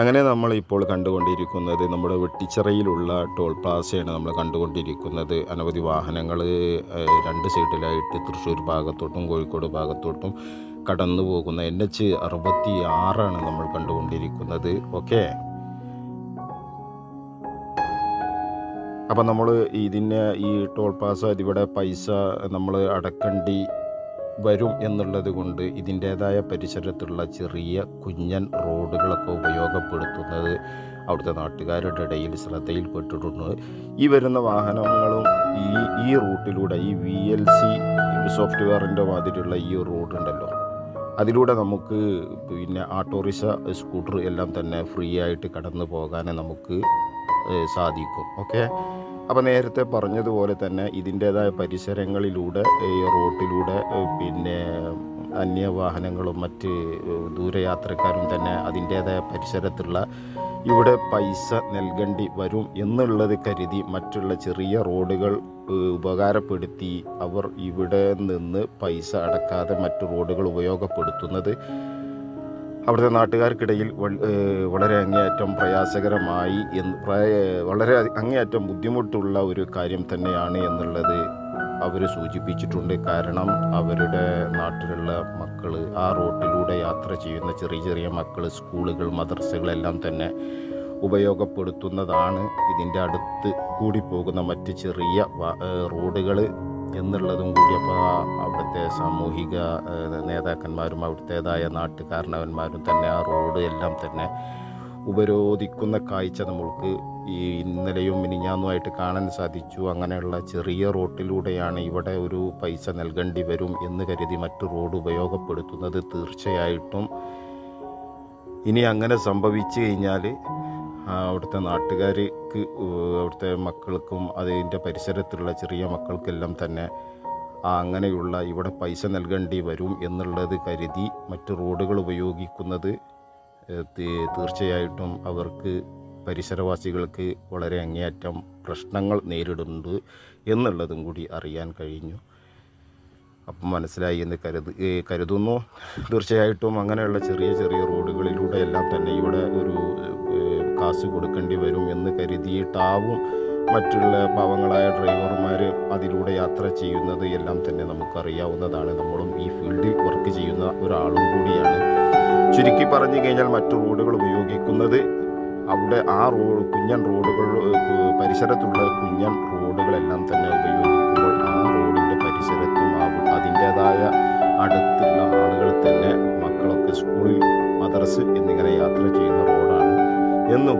അങ്ങനെ നമ്മളിപ്പോൾ കണ്ടുകൊണ്ടിരിക്കുന്നത് നമ്മുടെ വെട്ടിച്ചിറയിലുള്ള ടോൾ പ്ലാസയാണ് നമ്മൾ കണ്ടുകൊണ്ടിരിക്കുന്നത്. അനവധി വാഹനങ്ങൾ രണ്ട് സൈഡിലായിട്ട് തൃശ്ശൂർ ഭാഗത്തോട്ടും കോഴിക്കോട് ഭാഗത്തോട്ടും കടന്നു പോകുന്ന NH-66 നമ്മൾ കണ്ടുകൊണ്ടിരിക്കുന്നത്. ഓക്കെ, അപ്പം നമ്മൾ ഈ ടോൾ പ്ലാസ ഇവിടെ പൈസ നമ്മൾ അടക്കേണ്ടി വരും എന്നുള്ളത് കൊണ്ട് ഇതിൻ്റേതായ പരിസരത്തുള്ള ചെറിയ കുഞ്ഞൻ റോഡുകളൊക്കെ ഉപയോഗപ്പെടുത്തുന്നത് അവിടുത്തെ നാട്ടുകാരുടെ ഇടയിൽ ശ്രദ്ധയിൽപ്പെട്ടിട്ടുണ്ട്. ഈ വരുന്ന വാഹനങ്ങളും ഈ റൂട്ടിലൂടെ ഈ VLC സോഫ്റ്റ്വെയറിൻ്റെ മാതിരിയുള്ള ഈ റോഡുണ്ടല്ലോ, അതിലൂടെ നമുക്ക് ഓട്ടോറിക്ഷ, സ്കൂട്ടർ എല്ലാം തന്നെ ഫ്രീ ആയിട്ട് കടന്നു പോകാൻ നമുക്ക് സാധിക്കും. ഓക്കെ, അപ്പോൾ നേരത്തെ പറഞ്ഞതുപോലെ തന്നെ ഇതിൻ്റേതായ പരിസരങ്ങളിലൂടെ റോട്ടിലൂടെ അന്യവാഹനങ്ങളും മറ്റ് ദൂരയാത്രക്കാരും തന്നെ അതിൻ്റേതായ പരിസരത്തുള്ള ഇവിടെ പൈസ നൽകേണ്ടി വരും എന്നുള്ളത് കരുതി മറ്റുള്ള ചെറിയ റോഡുകൾ ഉപകാരപ്പെടുത്തി അവർ ഇവിടെ നിന്ന് പൈസ അടക്കാതെ മറ്റു റോഡുകൾ ഉപയോഗപ്പെടുത്തുന്നത് അവിടുത്തെ നാട്ടുകാർക്കിടയിൽ വളരെ അങ്ങേയറ്റം പ്രയാസകരമായി വളരെ അങ്ങേയറ്റം ബുദ്ധിമുട്ടുള്ള ഒരു കാര്യം തന്നെയാണ് എന്നുള്ളത് അവർ സൂചിപ്പിച്ചിട്ടുണ്ട്. കാരണം അവരുടെ നാട്ടിലുള്ള മക്കൾ, ആ റോട്ടിലൂടെ യാത്ര ചെയ്യുന്ന ചെറിയ ചെറിയ മക്കൾ, സ്കൂളുകൾ, മദ്രസകളെല്ലാം തന്നെ ഉപയോഗപ്പെടുത്തുന്നതാണ് ഇതിൻ്റെ അടുത്ത് കൂടി പോകുന്ന മറ്റ് ചെറിയ റോഡുകൾ എന്നുള്ളതും കൂടി. അപ്പോൾ അവിടുത്തെ സാമൂഹിക നേതാക്കന്മാരും അവിടുത്തേതായ നാട്ടുകാരണവന്മാരും തന്നെ ആ റോഡ് എല്ലാം തന്നെ ഉപരോധിക്കുന്ന കാഴ്ച നമ്മൾക്ക് ഈ ഇന്നലെയും മിനിഞ്ഞാന്നുമായിട്ട് കാണാൻ സാധിച്ചു. അങ്ങനെയുള്ള ചെറിയ റോട്ടിലൂടെയാണ് ഇവിടെ ഒരു പൈസ നൽകേണ്ടി വരും എന്ന് കരുതി മറ്റു റോഡ് ഉപയോഗപ്പെടുത്തുന്നത്. തീർച്ചയായിട്ടും ഇനി അങ്ങനെ സംഭവിച്ചു കഴിഞ്ഞാൽ അവിടുത്തെ നാട്ടുകാർക്ക്, അവിടുത്തെ മക്കൾക്കും അതിൻ്റെ പരിസരത്തുള്ള ചെറിയ മക്കൾക്കെല്ലാം തന്നെ അങ്ങനെയുള്ള ഇവിടെ പൈസ നൽകേണ്ടി വരും എന്നുള്ളത് കരുതി മറ്റ് റോഡുകൾ ഉപയോഗിക്കുന്നത് തീർച്ചയായിട്ടും അവർക്ക്, പരിസരവാസികൾക്ക് വളരെ അങ്ങേയറ്റം പ്രശ്നങ്ങൾ നേരിടുന്നുണ്ട് എന്നുള്ളതും കൂടി അറിയാൻ കഴിഞ്ഞു. അപ്പം മനസ്സിലായി എന്ന് കരുതുന്നു. തീർച്ചയായിട്ടും അങ്ങനെയുള്ള ചെറിയ ചെറിയ റോഡുകളിലൂടെ എല്ലാം തന്നെ ഇവിടെ ഒരു കാശ് കൊടുക്കേണ്ടി വരും എന്ന് കരുതിയിട്ടാവും മറ്റുള്ള പാവങ്ങളായ ഡ്രൈവർമാർ അതിലൂടെ യാത്ര ചെയ്യുന്നത് എല്ലാം തന്നെ നമുക്കറിയാവുന്നതാണ്. നമ്മളും ഈ ഫീൽഡിൽ വർക്ക് ചെയ്യുന്ന ഒരാളും കൂടിയാണ്. ചുരുക്കി പറഞ്ഞു കഴിഞ്ഞാൽ മറ്റു റോഡുകൾ ഉപയോഗിക്കുന്നത് അവിടെ കുഞ്ഞൻ റോഡുകൾ, പരിസരത്തുള്ള കുഞ്ഞൻ റോഡുകളെല്ലാം തന്നെ ഉപയോഗിക്കുമ്പോൾ ആ റോഡിൻ്റെ പരിസരത്തും അതിൻ്റേതായ അടുത്തുള്ള ആളുകൾ തന്നെ മക്കളൊക്കെ സ്കൂളിൽ, മദ്രസ് എന്നിങ്ങനെ യാത്ര ചെയ്യുന്ന റോഡാണ് എന്നും